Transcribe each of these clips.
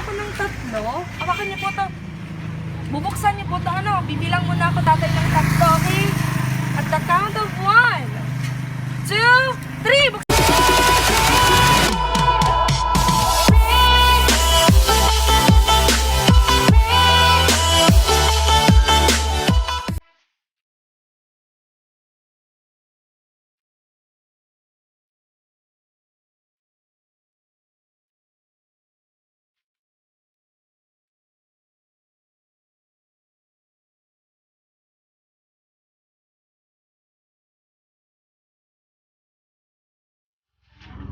ako ng 3. Hawakan niyo po to. Bubuksan niyo po to, bibilang muna ako tatay ng 3, okay? At the count of 1, 2, 3, buksan!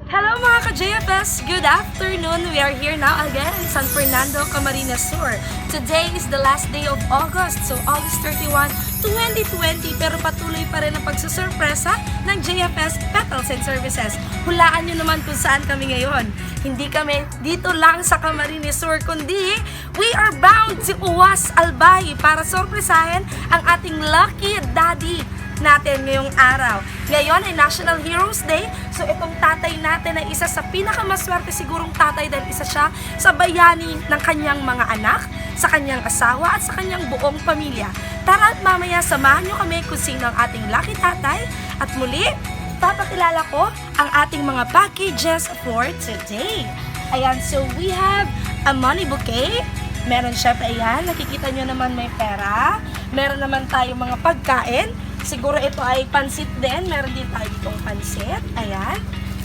Hello mga ka-JFS! Good afternoon! We are here now again in San Fernando, Camarines Sur. Today is the last day of August, so August 31, 2020, pero patuloy pa rin ang pagsusurpresa ng JFS Petals and Services. Hulaan nyo naman kung saan kami ngayon. Hindi kami dito lang sa Camarines Sur, kundi we are bound to Uwas Albay para sorpresahin ang ating lucky daddy natin ngayong araw. Ngayon ay National Heroes Day, so itong tatay natin ay isa sa pinakamaswerte sigurong tatay dahil isa siya sa bayani ng kanyang mga anak, sa kanyang asawa at sa kanyang buong pamilya. Tara at mamaya samahan nyo kami kung sino ang ating lucky tatay at muli, papakilala ko ang ating mga packages for today. Ayan, so we have a money bouquet. Meron syempre, ayan, nakikita nyo naman may pera. Meron naman tayong mga pagkain. Siguro ito ay pansit din. Meron din tayo itong pansit. Ayan.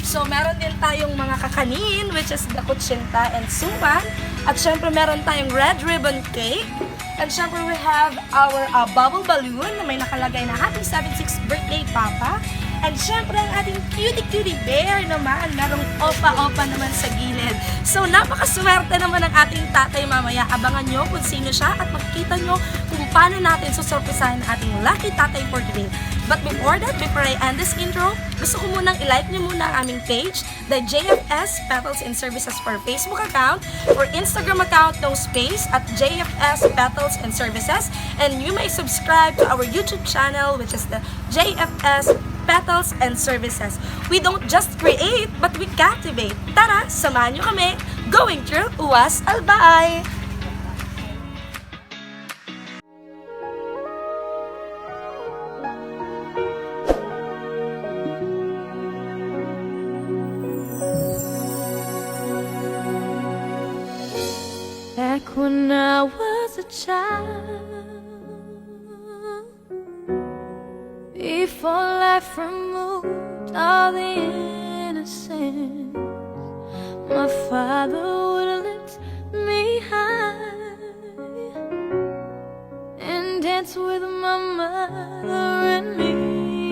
So, meron din tayong mga kakanin, which is the kutsinta and suman. At syempre, meron tayong red ribbon cake. And syempre, we have our bubble balloon na may nakalagay na Happy 76th Birthday, Papa. And syempre, ang ating cutie bear naman. Merong opa-opa naman sa gilid. So, napakaswerte naman ang ating tatay mamaya. Abangan nyo kung sino siya at makikita nyo kung paano natin susurpresahin ang ating lucky tatay for today. But before that, before I end this intro, gusto ko munang i-like nyo muna ang aming page, the JFS Petals and Services for Facebook account, or Instagram account, no space, at JFS Petals and Services. And you may subscribe to our YouTube channel, which is the JFS Petals and Services. We don't just create, but we captivate. Tara, samahan nyo kami going through Uwas Albay! Back when I was a child, before life removed all the innocence, my father would lift me high and dance with my mother and me,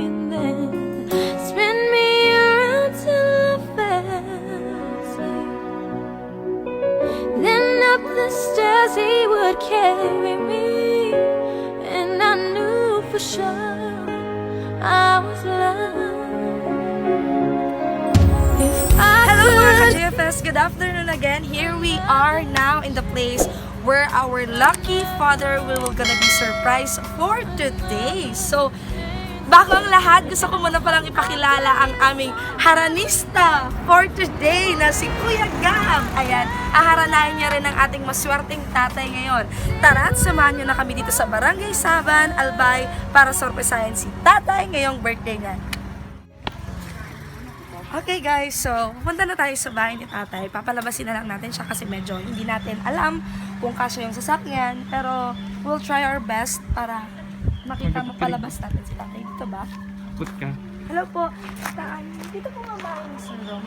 and then spin me around till I fell asleep. Then up the stairs he would carry me, and I knew for sure I was loved. Hello mga ka-JFS! Good afternoon again. Here we are now in the place where our lucky father will gonna be surprised for today. So, bago ang lahat, gusto ko muna palang ipakilala ang aming haranista for today na si Kuya Gab. Ayan, aharanahin niya rin ang ating maswerteng tatay ngayon. Tara at samahan niyo na kami dito sa Barangay Saban, Albay para sorpresahin si tatay ngayong birthday niya. Okay guys, so pupunta na tayo sa bahay ni tatay. Papalabasin na lang natin siya kasi medyo hindi natin alam kung kasya yung sasakyan. Pero we'll try our best para makita mapalabas natin si tatay. Dito ba? Put ka. Hello po. Dito po nga ba yung syndrome?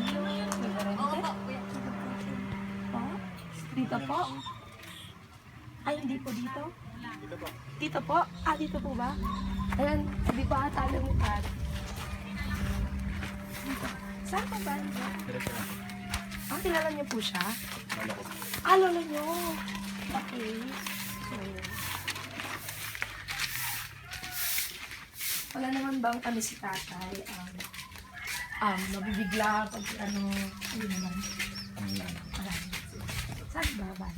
Dito po? Ay, hindi po dito? Dito po. Dito po? Ah, dito po ba? Ayan, hindi pa ata lumipad. Dito. Saan po ba? Ah, kilala niyo po siya? Ah, lolo niyo. Okay. So, wala naman bang ano si tatay? Mabibigla pag ano naman? Wala. Saan ba?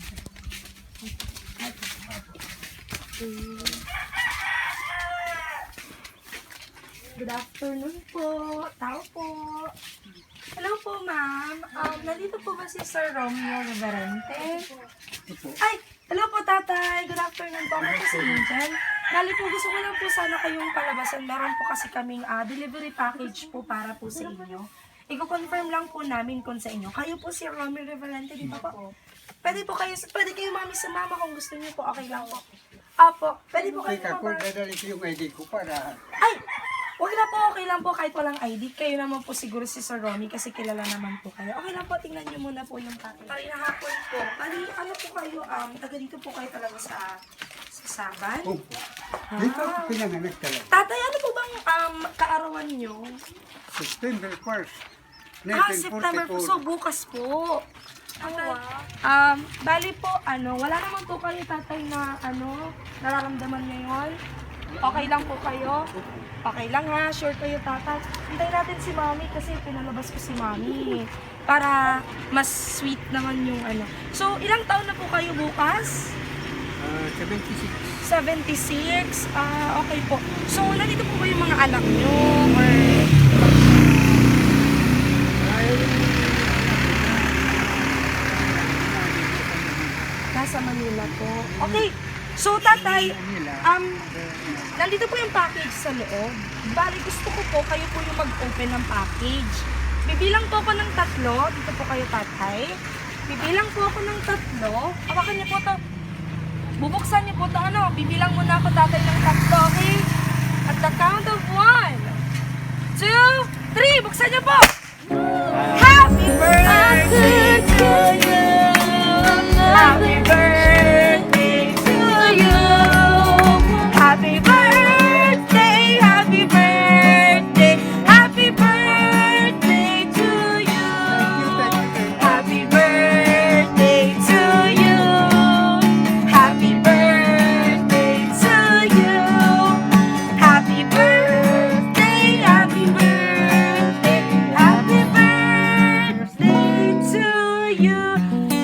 Good afternoon po. Tao po. Hello po, ma'am. Nandito po ba si Sir Romeo Reverente? Ay, hello po, tatay. Good afternoon po. Ako po si Angel. Bali po, gusto ko lang po sana kayong palabasan. Meron po kasi kaming delivery package po para po sa inyo. Iko-confirm lang po namin kung sa inyo. Kayo po si Romeo Reverente, di ba po? Pwede kayo mami sumama kung gusto niyo po. Okay lang po. Apo, pwede po kayo Teka ko, sumama. dadali ko yung ID ko para... Ay! Wag na po, okay lang po kahit walang ID. Kayo naman po siguro si Sir Romy kasi kilala naman po kayo. Okay lang po, tingnan niyo muna po yung package. Ay, nahapon po. Bali, ano po kayo, taga dito po kayo talaga sa Saban? Opo. Dito ako pinanganak talaga. Tatay, ano po bang kaarawan niyo? September 1st, September po. 1944. So, bukas po. Bali po, wala naman po kayo tatay na, nararamdaman ngayon. Okay lang po kayo? Okay lang ha, sure kayo tatay. Hintayin natin si mami kasi pinalabas ko si mami. Para mas sweet naman yung So, ilang taon na po kayo bukas? 76. 76? Okay po. So, nandito po ba yung mga anak nyo? Or... Nasa Manila po. Okay. So, tatay, nandito po yung package sa loob. Bali, gusto ko po, kayo po yung mag-open ng package. Bibilang po ako ng 3. Dito po kayo, tatay. Bibilang po ako ng 3. Hawakan niyo po to. Bubuksan niyo po to, Bibilang muna ako, tatay, ng 3, okay? At the count of 1, 2, 3. Buksan niyo po! Happy birthday to you! Happy birthday to you! Happy birthday, happy birthday, happy birthday to you. Happy birthday to you. Happy birthday to you. Happy birthday, happy birthday, happy birthday to you.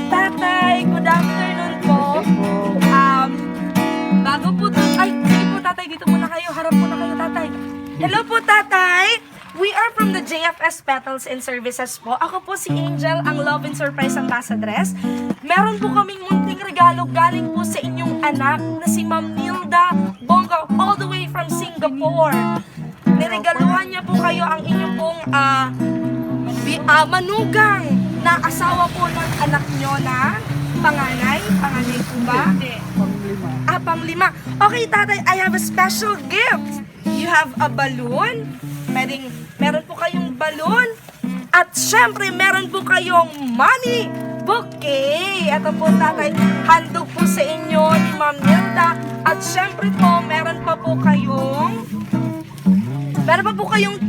Tatay, good afternoon po. Bago po to, sige po tatay, dito muna kayo. Harap muna kayo tatay. Hello po tatay. We are from the JFS Petals and Services po. Ako po si Angel, ang Love and Surprise Ambassadress. Meron po kaming munting regalo galing po sa inyong anak na si Ma'am Nilda Bongo all the way from Singapore. Niregaluhan niya po kayo ang inyong pong manugang na asawa po ng anak nyo na panganay. Panganay po ba? Panglima. Okay, tatay, I have a special gift. You have a balloon. Meron po kayong balloon. At syempre, meron po kayong money bouquet. Ito po, tatay, handog po sa inyo ni Ma'am Nilda. At syempre po, meron pa po kayong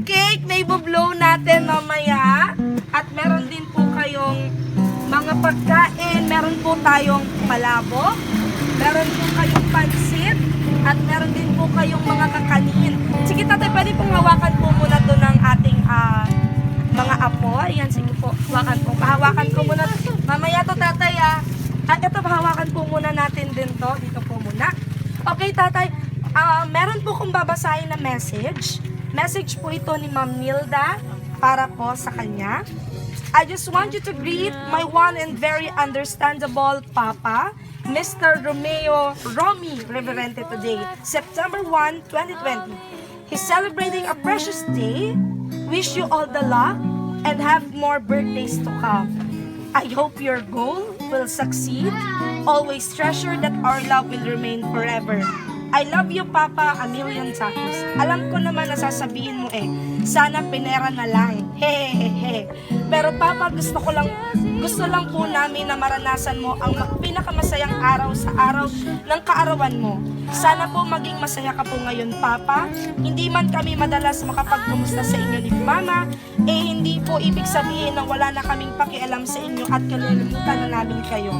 cake na ibublow natin mamaya. At meron din po kayong mga pagkain. Meron po tayong palabok. Meron po kayong pansit. At meron din po kayong mga kakanin. Sige tatay, pwede pong hawakan po muna to ng ating mga apo. Ayan, sige po. Hawakan po. Pahawakan ko muna. Mamaya to tatay ito, pahawakan po muna natin din to. Dito po muna. Okay tatay, meron po kong babasahin na message. Message po ito ni Ma'am Nilda para po sa kanya. I just want you to greet my one and very understandable Papa, Mr. Romy Reverente today, September 1, 2020. He's celebrating a precious day. Wish you all the luck and have more birthdays to come. I hope your goal will succeed. Always treasure that our love will remain forever. I love you, Papa, a million times. Alam ko naman na sasabihin mo sana pinera na lang. Hehehe. Pero Papa, gusto lang po namin na maranasan mo ang pinakamasayang araw sa araw ng kaarawan mo. Sana po maging masaya ka po ngayon, Papa. Hindi man kami madalas makapagkumusta sa inyo ni Mama, hindi po ibig sabihin na wala na kaming pakialam sa inyo at kalilimutan na namin kayo.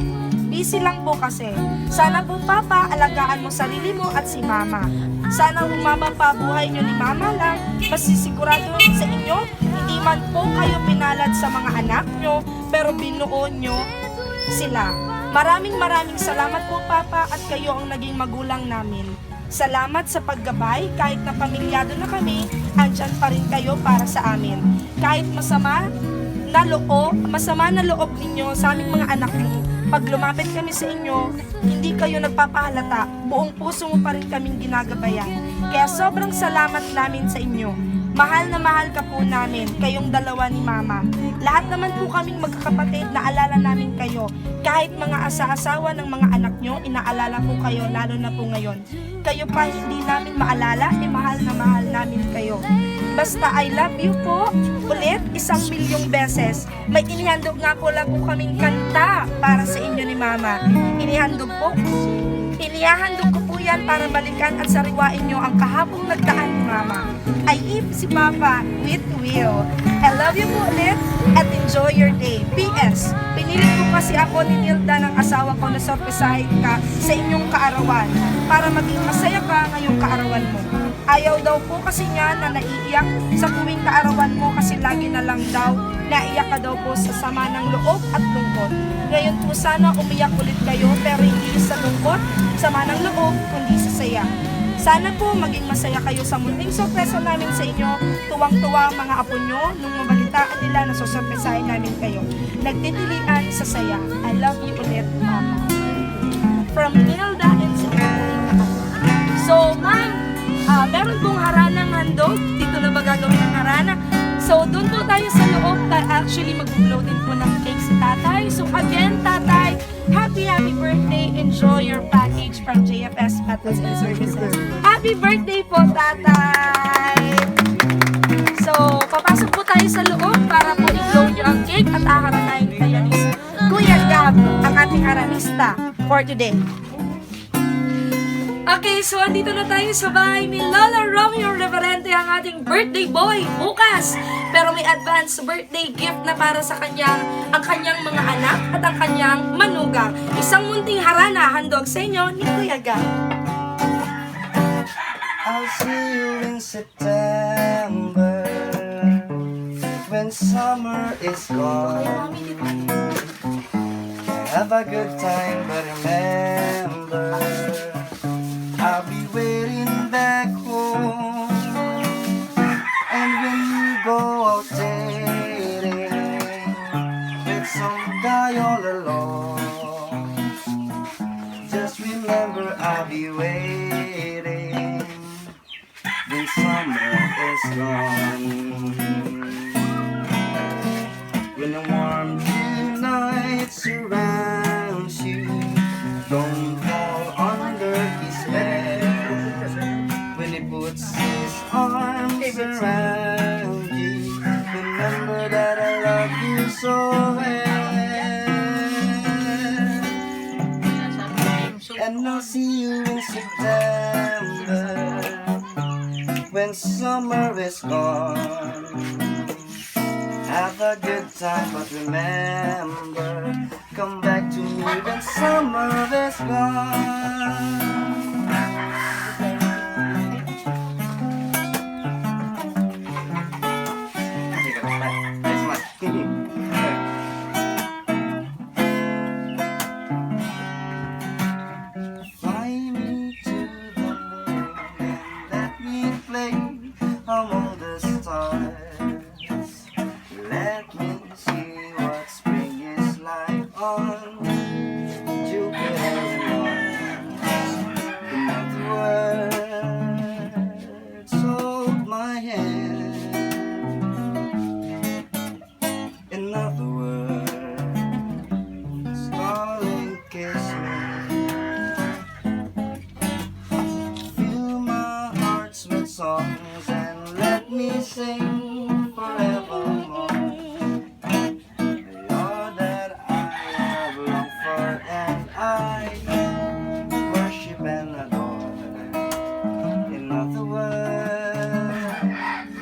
Busy lang po kasi. Sana po, Papa, alagaan mo sarili mo at si Mama. Sana humaba pa buhay nyo ni Mama lang. Masisigurado sa inyo, hindi man po kayo pinalad sa mga anak nyo, pero binuo nyo sila. Maraming salamat po, Papa, at kayo ang naging magulang namin. Salamat sa paggabay, kahit na pamilyado na kami, andyan pa rin kayo para sa amin. Kahit masama masama na loob ninyo sa aming mga anak niyo. Pag lumapit kami sa inyo, hindi kayo nagpapahalata, buong puso mo pa rin kaming ginagabayan. Kaya sobrang salamat namin sa inyo. Mahal na mahal ka po namin, kayong dalawa ni Mama. Lahat naman po kaming magkakapatid, naalala namin kayo. Kahit mga asa-asawa ng mga anak nyo, inaalala po kayo, lalo na po ngayon. Kayo pa hindi namin maalala, mahal na mahal namin kayo. Basta I love you po, ulit 1,000,000 beses. May inihandog nga po lang po kaming kanta para sa inyo ni Mama. Inihandog ko po yan para balikan at sariwain nyo ang kahapong nagdaan ni Mama. I live si Papa with will. I love you po ulit at enjoy your day. P.S. Pinilit ko kasi ako ni Nilda ng asawa ko na sorpresahin ka sa inyong kaarawan para maging masaya ka ngayong kaarawan mo. Ayaw daw po kasi niya na naiiyak sa tuwing kaarawan mo kasi lagi na lang daw naiyak ka daw po sa sama ng loob at lungkot. Ngayon po sana umiyak ulit kayo pero hindi sa lungkot, sama ng loob, kundi sa saya. Sana po maging masaya kayo sa munting sorpresa namin sa inyo. Tuwang-tuwa ang mga apo nyo nung mabalitaan nila na susurpresahin namin kayo. Nagtitilian sa saya. I love you ulit, Mama. From Nilda and Samantha. So, ma'am, meron pong haranang handog. Dito na ba gagawin ang harana? So, doon po tayo sa loob. Actually, mag-blow din po ng cake si Tatay. So, again, Tatay, happy birthday. Enjoy your package from JFS Metals and Services. Happy birthday po, Tatay! So, papasok po tayo sa loob para po i-blow nyo ang cake at aharanahin kayo ni Kuya Gab, ang ating haranista for today. Okay, so andito na tayo sa bahay ni Lola Romeo Reverente, ang ating birthday boy bukas. Pero may advance birthday gift na para sa ang kanyang mga anak at ang kanyang manugang. Isang munting harana handog sa inyo ni Kuya Gab. I'll see you in September when summer is gone. Have a good time, but remember I'll be waiting back home. And when you go out dating with some guy all alone, just remember I'll be waiting when summer is gone. When the warm June night surrounds you, don't fall under his spell. When he puts his arms around you, remember that I love you so well. And I'll see you in September when summer is gone. Have a good time, but remember, come back to me when summer is gone. Fly me to the moon and let me play among the stars. Let me see what spring is like on Jupiter and Mars. In other words, hold my hand. In other words, darling, kiss me. Fill my heart with songs and let me sing forevermore. You're that I have longed for and I worship and adore. In other words,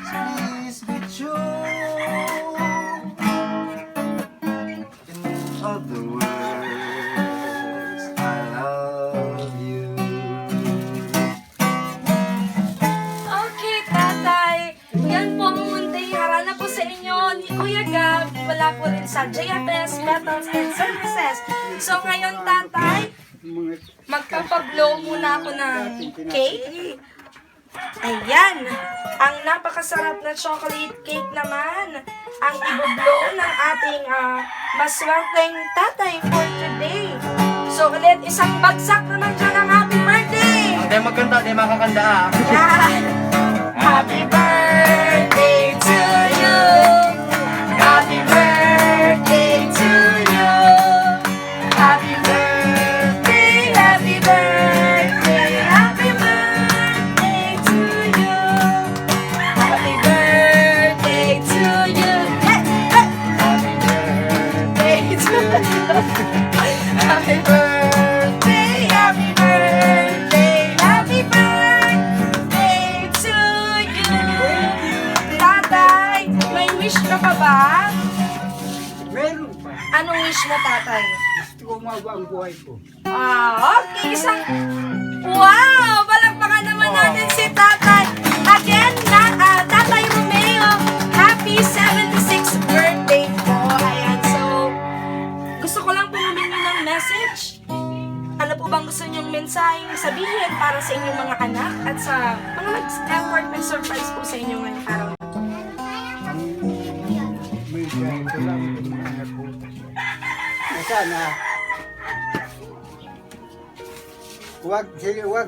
please be true. In other words, I love you. Okay, Tatay. Yan po ang munting harana po sa inyo ni Kuya Gab. Wala po rin sa JFS Metals and Services. So ngayon, Tatay, magpapablow muna ako ng cake. Ayan, ang napakasarap na chocolate cake naman ang ibublow ng ating maswerteng tatay for today. So ulit, isang bagsak naman dyan ang happy birthday! Hindi magkanta, hindi makakanda ah. Yan! Happy birthday to you! Happy birthday to you! Happy birthday, happy birthday, happy birthday to you! Happy birthday to you! Hey, hey! Happy birthday to you! Happy birthday, happy birthday, happy birthday to you! Tatay, may wish ka pa ba? Meron pa. Anong wish mo, tatay? Gusto ko umaba ang buhay ko. Okay, isang... Wow! Palakpakan naman natin si tatay. Again, Tatay Romeo, happy 76th birthday po. Ayan, so... Gusto ko lang po humingi ng message. Ano po bang gusto niyong mensaheng sabihin para sa inyong mga anak at sa mga nag-effort and surprise po sa inyo ngayong araw? May dahil ko lang yung mga anak ko. Na sana, huwag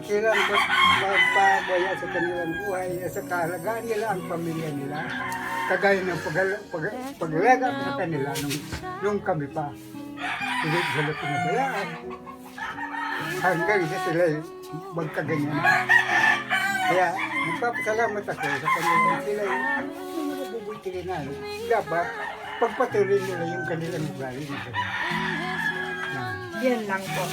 silang magpabaya sa kanilang buhay, sa kahalagaan nila ang pamilya nila. Kagaya ng paglaga sa kanila nung kami pa. Hindi sila pinabayaan. Hanggang sa sila magkaganyan. Kaya, magpapasalamat ako sa kanila. Sila yung mabubuti na. Dapat, pagpatuloy nila yung kanilang ugali. Yan lang po.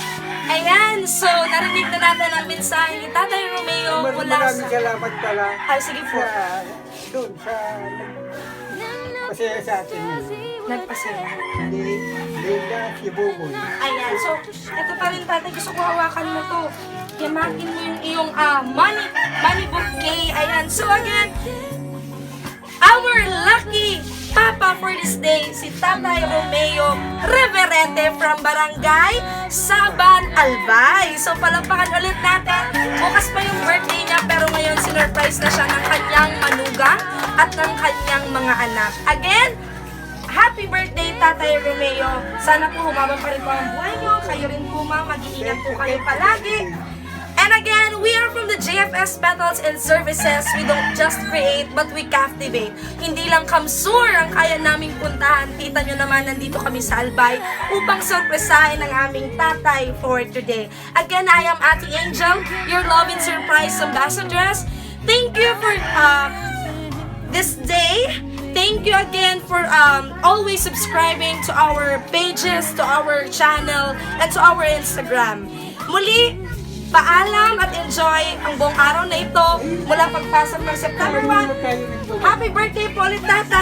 Ayan, so narinig na natin ang mensahe ni Tatay Romeo mula Maraming sa... salamat pala Sige po. doon sa pasaya sa atin Nagpasaya. ni Linda Sibuboy. Ayan, so ito pa rin tatay, gusto ko hawakan mo to. Yamakin mo yung iyong money bouquet. Ayan, so again, our lucky Papa for this day, si Tatay Romeo Reverente from Barangay Saban, Albay. So palakpakan ulit natin. Bukas pa yung birthday niya pero ngayon sinurprise na siya ng kanyang manugang at ng kanyang mga anak. Again, happy birthday Tatay Romeo. Sana po humaba pa rin po ang buhay niyo. Kayo rin po ma'am, mag-iingat po kayo palagi. And again, we are from the JFS Petals and Services. We don't just create, but we captivate. Hindi lang Kamsur ang kaya naming puntahan. Kita nyo naman, nandito kami sa Albay upang sorpresahin ang aming tatay for today. Again, I am Ate Angel, your love and surprise ambassadress. Thank you for this day. Thank you again for always subscribing to our pages, to our channel, and to our Instagram. Muli, paalam at enjoy ang buong araw na ito mula pagpasok ng September 1. Happy birthday po ulit, Tatay!